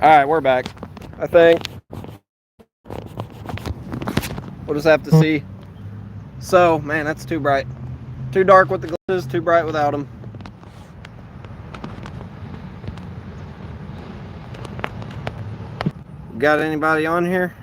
Alright, we're back. I think. We'll just have to see. So, man, that's too bright. Too dark with the glasses, too bright without them. Got anybody on here?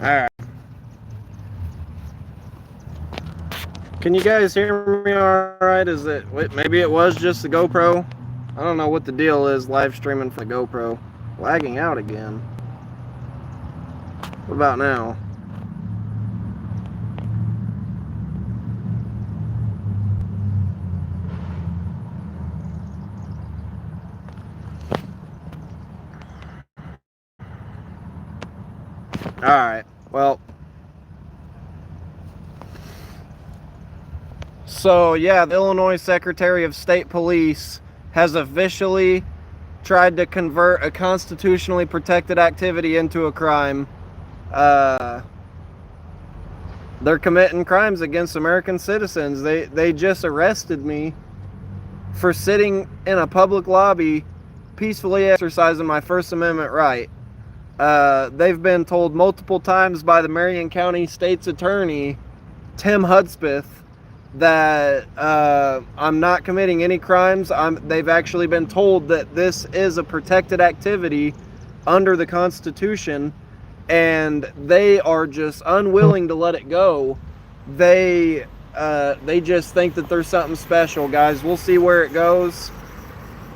Alright. Can you guys hear me alright? Is it, maybe it was just the GoPro? I don't know what the deal is live streaming for the GoPro. Lagging out again. What about now? Alright, well. So, yeah, the Illinois Secretary of State Police has officially tried to convert a constitutionally protected activity into a crime. They're committing crimes against American citizens. They just arrested me for sitting in a public lobby peacefully exercising my First Amendment right. They've been told multiple times by the Marion County State's Attorney, Tim Hudspeth, that I'm not committing any crimes. They've actually been told that this is a protected activity under the Constitution, and they are just unwilling to let it go. They just think that there's something special, guys. We'll see where it goes.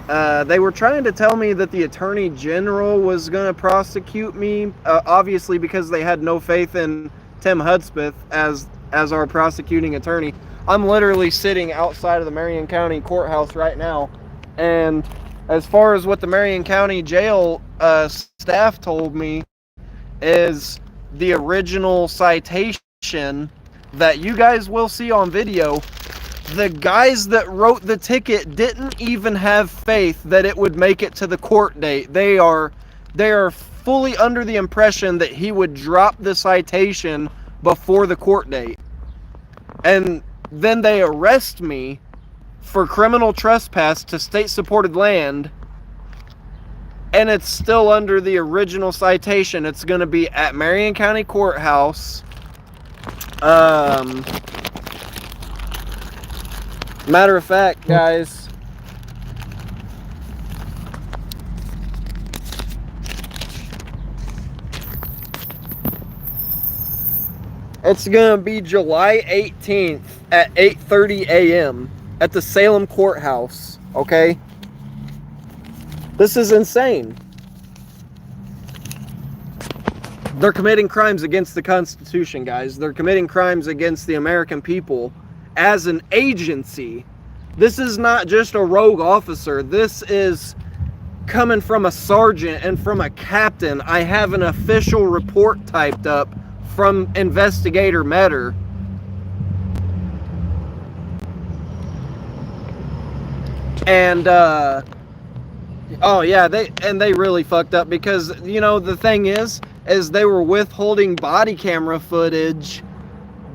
They were trying to tell me that the Attorney General was going to prosecute me, obviously because they had no faith in Tim Hudspeth as our prosecuting attorney. I'm literally sitting outside of the Marion County Courthouse right now, and as far as what the Marion County Jail staff told me is the original citation that you guys will see on video. The guys that wrote the ticket didn't even have faith that it would make it to the court date. They are fully under the impression that he would drop the citation before the court date. And then they arrest me for criminal trespass to state-supported land, and it's still under the original citation. It's going to be at Marion County Courthouse. Matter of fact, guys, it's going to be July 18th at 8:30 a.m. at the Salem Courthouse, okay? This is insane. They're committing crimes against the Constitution, guys. They're committing crimes against the American people as an agency. This is not just a rogue officer. This is coming from a sergeant and from a captain. I have an official report typed up from Investigator Metter. And oh yeah, they really fucked up, because you know the thing is they were withholding body camera footage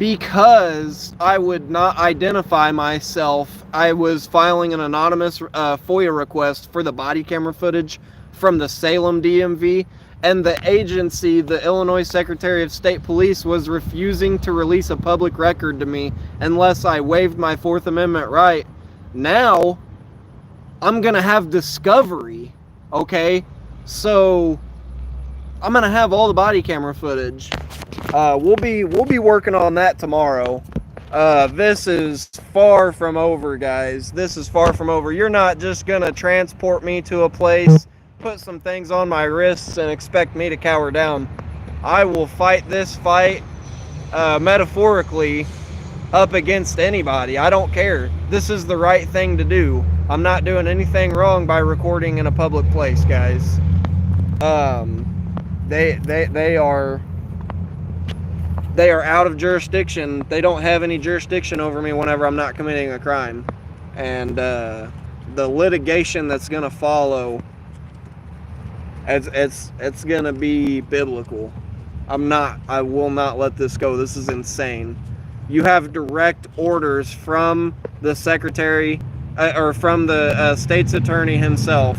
because I would not identify myself, I was filing an anonymous FOIA request for the body camera footage from the Salem DMV, and the agency, the Illinois Secretary of State Police, was refusing to release a public record to me unless I waived my Fourth Amendment right. Now, I'm going to have discovery, okay? So, I'm going to have all the body camera footage. We'll be working on that tomorrow. This is far from over, guys. This is far from over. You're not just going to transport me to a place, put some things on my wrists, and expect me to cower down. I will fight this fight, metaphorically, up against anybody. I don't care. This is the right thing to do. I'm not doing anything wrong by recording in a public place, guys. They are out of jurisdiction. They don't have any jurisdiction over me whenever I'm not committing a crime. And the litigation that's gonna follow, it's gonna be biblical. I will not let this go. This is insane. You have direct orders from the secretary, or from the state's attorney himself,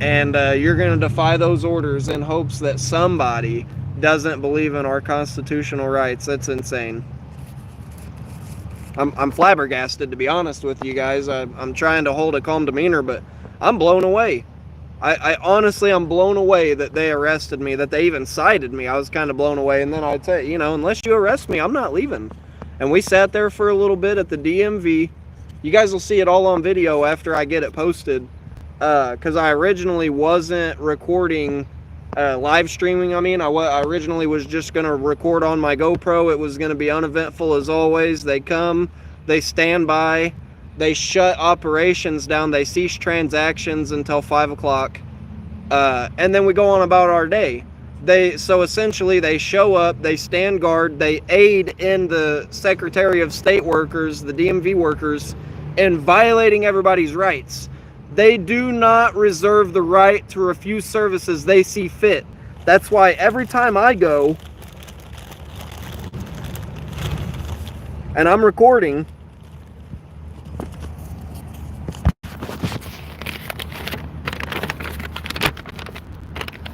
and you're going to defy those orders in hopes that somebody doesn't believe in our constitutional rights. That's insane. I'm flabbergasted, to be honest with you guys. I'm trying to hold a calm demeanor, but I'm blown away. I honestly, I'm blown away that they arrested me, that they even cited me. I was kind of blown away. And then I'd say, you know, unless you arrest me, I'm not leaving. And we sat there for a little bit at the DMV. You guys will see it all on video after I get it posted. Because I originally wasn't recording, live streaming. I mean, I originally was just going to record on my GoPro. It was going to be uneventful as always. They come, they stand by. They shut operations down. They cease transactions until 5 o'clock. And then we go on about our day. So essentially they show up, they stand guard, they aid in the Secretary of State workers, the DMV workers, in violating everybody's rights. They do not reserve the right to refuse services they see fit. That's why every time I go, and I'm recording,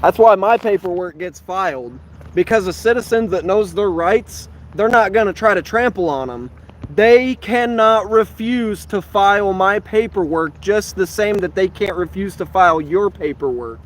that's why my paperwork gets filed. Because a citizen that knows their rights, they're not going to try to trample on them. They cannot refuse to file my paperwork just the same that they can't refuse to file your paperwork.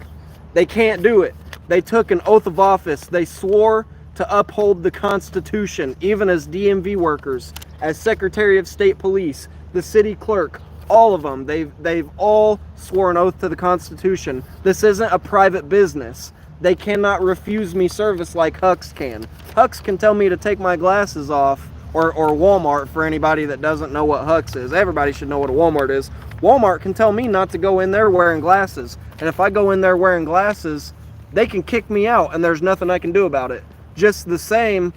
They can't do it. They took an oath of office. They swore to uphold the Constitution, even as DMV workers, as Secretary of State Police, the city clerk, all of them. They've all sworn oath to the Constitution. This isn't a private business. They cannot refuse me service like Hux can. Hux can tell me to take my glasses off, or Walmart, for anybody that doesn't know what Hux is. Everybody should know what a Walmart is. Walmart can tell me not to go in there wearing glasses. And if I go in there wearing glasses, they can kick me out and there's nothing I can do about it. Just the same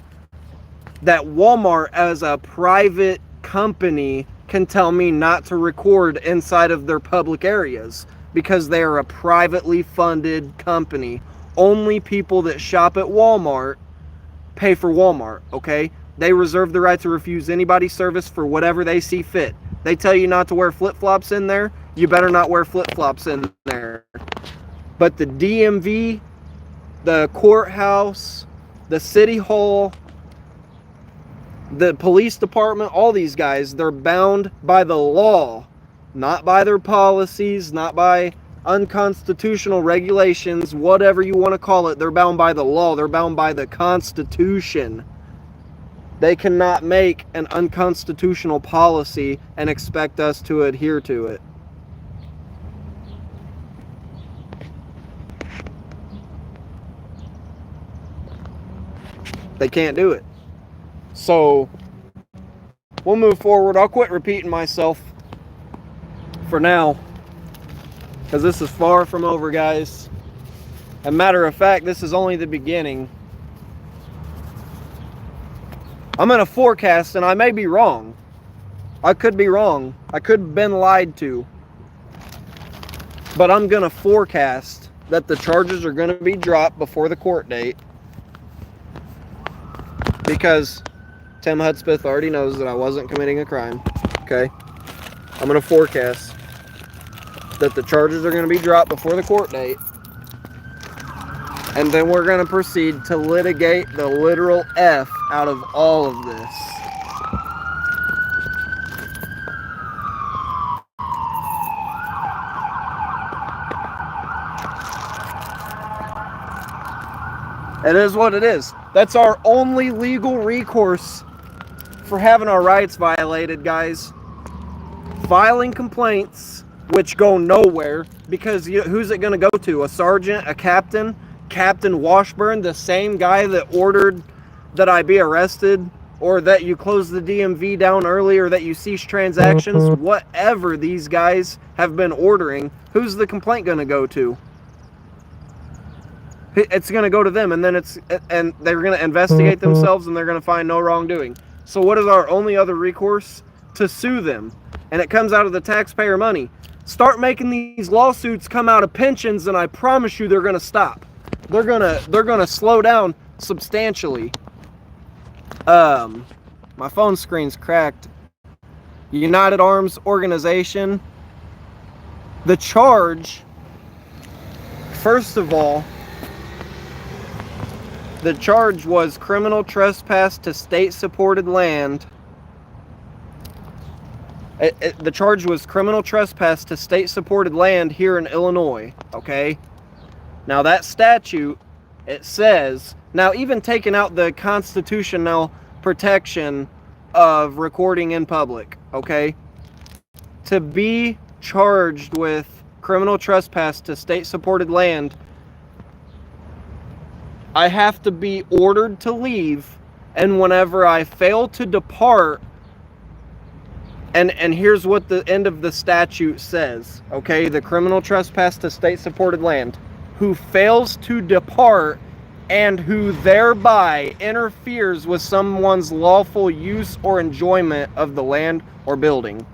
that Walmart as a private company can tell me not to record inside of their public areas because they are a privately funded company. Only people that shop at Walmart pay for Walmart, okay? They reserve the right to refuse anybody's service for whatever they see fit. They tell you not to wear flip-flops in there, you better not wear flip-flops in there. But the DMV, the courthouse, the city hall, the police department, all these guys, they're bound by the law, not by their policies, not by unconstitutional regulations, whatever you want to call it. They're bound by the law. They're bound by the Constitution. They cannot make an unconstitutional policy and expect us to adhere to it. They can't do it. So, we'll move forward. I'll quit repeating myself for now, because this is far from over, guys. As a matter of fact, this is only the beginning. I'm going to forecast, and I may be wrong. I could be wrong. I could have been lied to. But I'm going to forecast that the charges are going to be dropped before the court date. Because Tim Hudspeth already knows that I wasn't committing a crime. Okay? I'm going to forecast that the charges are going to be dropped before the court date. And then we're going to proceed to litigate the literal F out of all of this. It is what it is. That's our only legal recourse for having our rights violated, guys. Filing complaints, which go nowhere, because who's it going to go to? A sergeant? A captain? Captain Washburn, the same guy that ordered that I be arrested, or that you close the DMV down early, or that you cease transactions, whatever these guys have been ordering, who's the complaint going to go to? It's going to go to them, and then they're going to investigate themselves, and they're going to find no wrongdoing. So what is our only other recourse? To sue them, and it comes out of the taxpayer money. Start making these lawsuits come out of pensions, and I promise you they're going to stop. They're gonna slow down substantially. My phone screen's cracked. United Arms Organization. The charge, first of all, the charge was criminal trespass to state-supported land. The charge was criminal trespass to state-supported land here in Illinois, okay? Now that statute, it says, now even taking out the constitutional protection of recording in public, okay? To be charged with criminal trespass to state-supported land, I have to be ordered to leave, and whenever I fail to depart, and here's what the end of the statute says, okay? The criminal trespass to state-supported land. Who fails to depart and who thereby interferes with someone's lawful use or enjoyment of the land or building.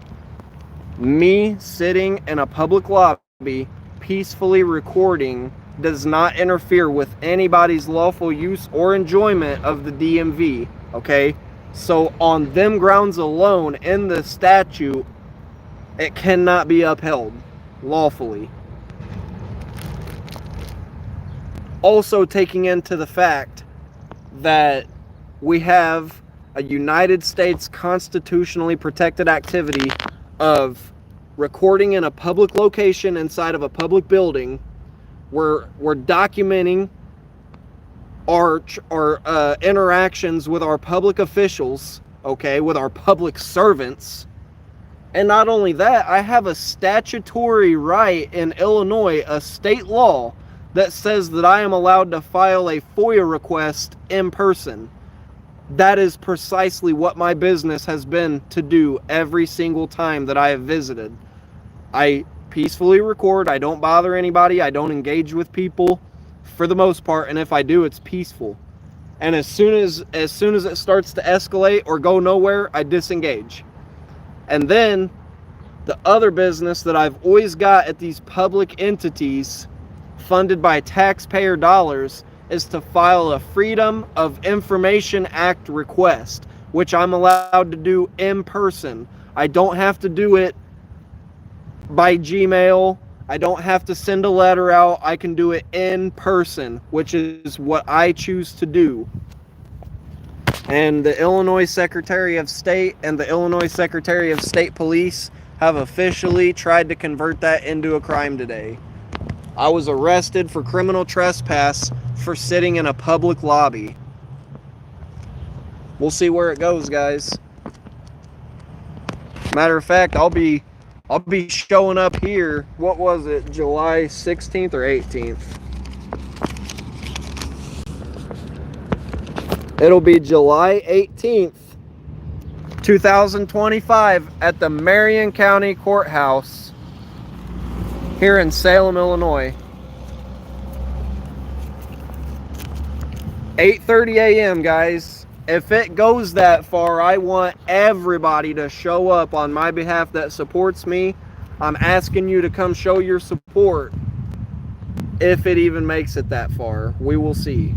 Me sitting in a public lobby peacefully recording does not interfere with anybody's lawful use or enjoyment of the DMV, okay? So on them grounds alone in the statute, it cannot be upheld lawfully. Also taking into the fact that we have a United States constitutionally protected activity of recording in a public location inside of a public building. We're documenting our interactions with our public officials, okay, with our public servants. And not only that, I have a statutory right in Illinois, a state law, that says that I am allowed to file a FOIA request in person. That is precisely what my business has been to do every single time that I have visited. I peacefully record. I don't bother anybody. I don't engage with people for the most part, and if I do, it's peaceful. And as soon as it starts to escalate or go nowhere, I disengage. And then the other business that I've always got at these public entities funded by taxpayer dollars is to file a Freedom of Information Act request, which I'm allowed to do in person. I don't have to do it by Gmail. I don't have to send a letter out. I can do it in person, which is what I choose to do. And the Illinois Secretary of State and the Illinois Secretary of State Police have officially tried to convert that into a crime today. I was arrested for criminal trespass for sitting in a public lobby. We'll see where it goes, guys. Matter of fact, I'll be showing up here. What was it? July 16th or 18th? It'll be July 18th, 2025 at the Marion County Courthouse here in Salem, Illinois. 8:30 a.m., guys. If it goes that far, I want everybody to show up on my behalf that supports me. I'm asking you to come show your support. If it even makes it that far, we will see.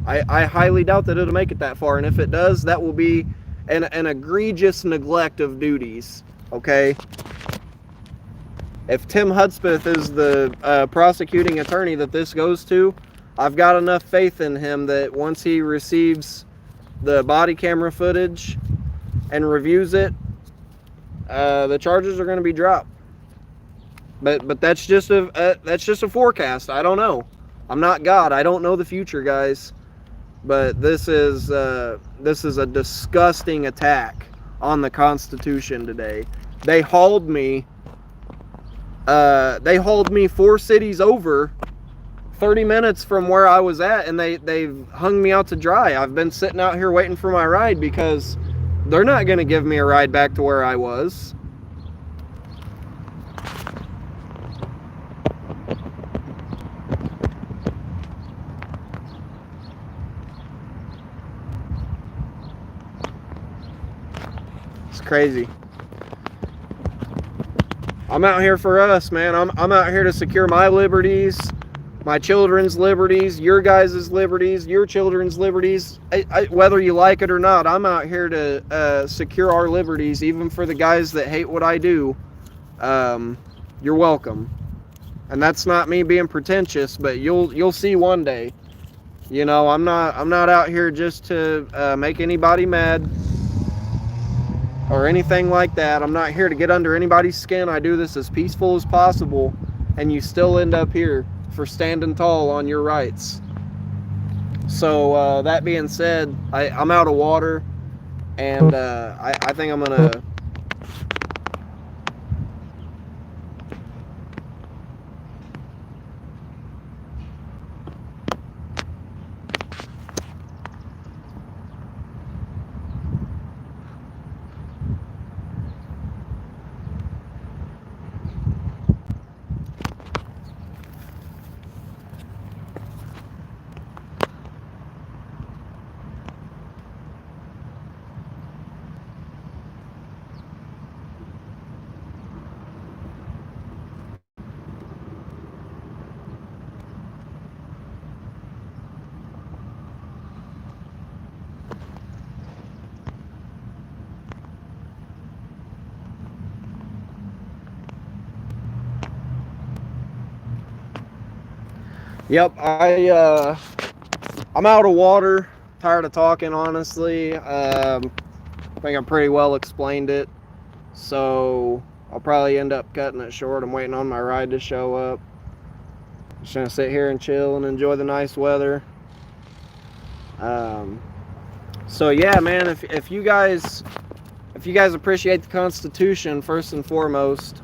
I highly doubt that it'll make it that far, and if it does, that will be an egregious neglect of duties, okay? If Tim Hudspeth is the prosecuting attorney that this goes to, I've got enough faith in him that once he receives the body camera footage and reviews it, the charges are going to be dropped. But that's just a forecast. I don't know. I'm not God. I don't know the future, guys. But this is a disgusting attack on the Constitution today. They hauled me 4 cities over, 30 minutes from where I was at, and they've hung me out to dry. I've been sitting out here waiting for my ride because they're not going to give me a ride back to where I was. It's crazy. I'm out here for us, man. I'm out here to secure my liberties, my children's liberties, your guys' liberties, your children's liberties. Whether you like it or not, I'm out here to secure our liberties, even for the guys that hate what I do. You're welcome. And that's not me being pretentious, but you'll see one day. You know, I'm not out here just to make anybody mad or anything like that. I'm not here to get under anybody's skin. I do this as peaceful as possible, and you still end up here for standing tall on your rights. So that being said, I'm out of water, and I think I'm gonna Yep, I'm out of water. Tired of talking, honestly. I think I pretty well explained it. So I'll probably end up cutting it short. I'm waiting on my ride to show up. Just gonna sit here and chill and enjoy the nice weather. So yeah, man, if you guys appreciate the Constitution, first and foremost,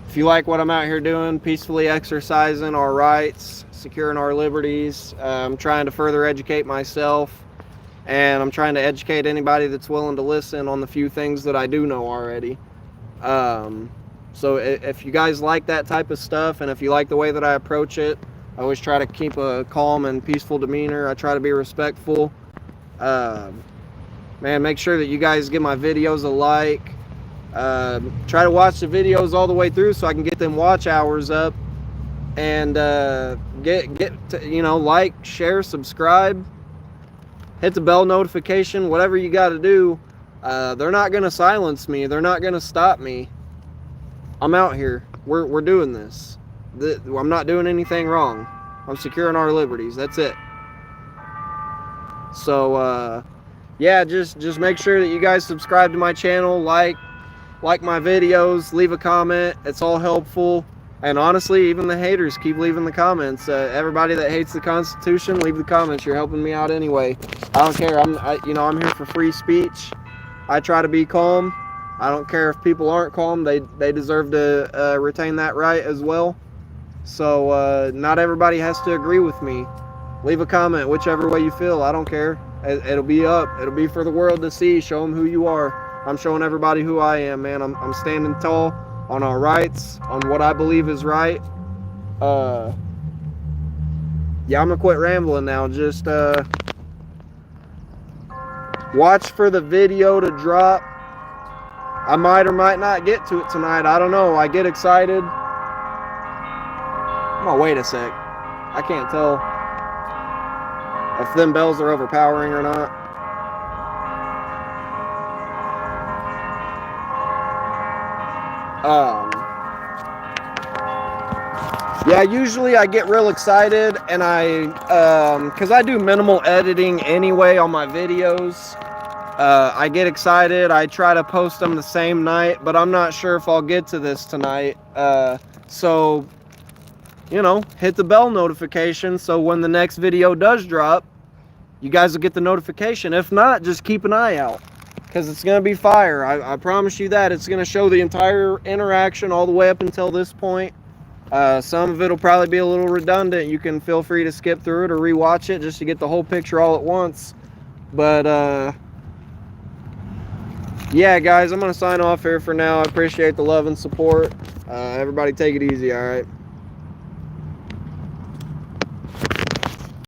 if you like what I'm out here doing, peacefully exercising our rights, securing our liberties, I'm trying to further educate myself, and I'm trying to educate anybody that's willing to listen on the few things that I do know already. So if you guys like that type of stuff, and if you like the way that I approach it, I always try to keep a calm and peaceful demeanor. I try to be respectful. Man, make sure that you guys give my videos a like. Try to watch the videos all the way through so I can get them watch hours up, and get to, you know, like, share, subscribe, hit the bell notification, whatever you got to do. They're not gonna silence me. They're not gonna stop me. I'm out here. We're doing this. I'm not doing anything wrong. I'm securing our liberties. That's it. So yeah, just make sure that you guys subscribe to my channel, like my videos, leave a comment. It's all helpful. And honestly, even the haters, keep leaving the comments. Everybody that hates the Constitution, leave the comments. You're helping me out anyway. I don't care. I'm here for free speech. I try to be calm. I don't care if people aren't calm. They deserve to retain that right as well. So not everybody has to agree with me. Leave a comment whichever way you feel. I don't care. It'll be up. It'll be for the world to see. Show them who you are. I'm showing everybody who I am, man. I'm standing tall on our rights, on what I believe is right. Yeah, I'm gonna quit rambling now. Just watch for the video to drop. I might or might not get to it tonight. I don't know. I get excited. Oh, wait a sec. I can't tell. if them bells are overpowering or not. Yeah, usually I get real excited, and because I do minimal editing anyway on my videos. I get excited. I try to post them the same night, but I'm not sure if I'll get to this tonight. So, you know, hit the bell notification so when the next video does drop, you guys will get the notification. If not, just keep an eye out, because it's going to be fire. I promise you that. It's going to show the entire interaction all the way up until this point. Some of it will probably be a little redundant. You can feel free to skip through it or rewatch it just to get the whole picture all at once. But, yeah, guys, I'm going to sign off here for now. I appreciate the love and support. Everybody take it easy, all right?